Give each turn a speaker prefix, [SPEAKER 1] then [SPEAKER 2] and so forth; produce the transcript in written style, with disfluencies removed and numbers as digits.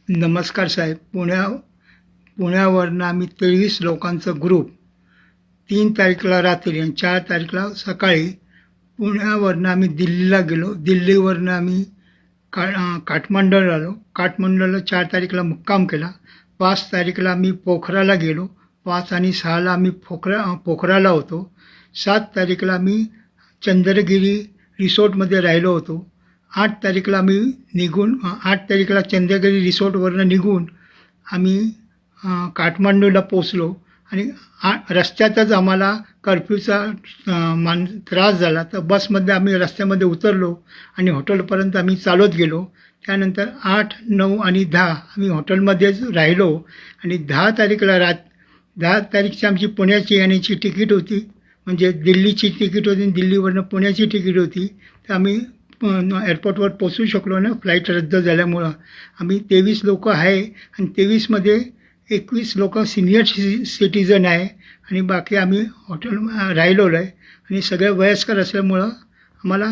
[SPEAKER 1] नमस्कार साहेब. पुण्यावरनं आम्ही 23 लोकांचा ग्रुप 3 तारीखला रात्री आणि 4 तारीखला सकाळी पुण्यावरनं आम्ही दिल्लीला गेलो. दिल्लीवरनं आम्ही काठमांडूला आलो. काठमांडूला 4 तारीखला मुक्काम केला. 5 तारीखला आम्ही पोखराला गेलो. 5 आणि 6ला आम्ही पोखराला होतो. 7 तारीखला आम्ही चंद्रगिरी रिसॉर्टमध्ये राहिलो होतो. 8 तारीखला आम्ही 8 तारीखला चंद्रगिरी रिसॉर्टवरनं निघून आम्ही काठमांडूला पोचलो आणि रस्त्यातच आम्हाला कर्फ्यूचा त्रास झाला. तर बसमध्ये आम्ही रस्त्यामध्ये उतरलो आणि हॉटेलपर्यंत आम्ही चालत गेलो. त्यानंतर 8, 9 आणि 10 आम्ही हॉटेलमध्येच राहिलो आणि 10 तारीखला 10 तारीखची आमची पुण्याची येण्याची तिकीट होती. म्हणजे दिल्लीची तिकीट होती, दिल्लीवरनं पुण्याची तिकीट होती. तर आम्ही एअरपोर्टवर पोचू शकलो ना, फ्लाईट रद्द झाल्यामुळं. आम्ही 23 लोकं आहे आणि 23मध्ये 21 लोकं सिनियर सिटीजन आहे आणि बाकी आम्ही हॉटेल राहिलेलो आहे आणि सगळे वयस्कर असल्यामुळं आम्हाला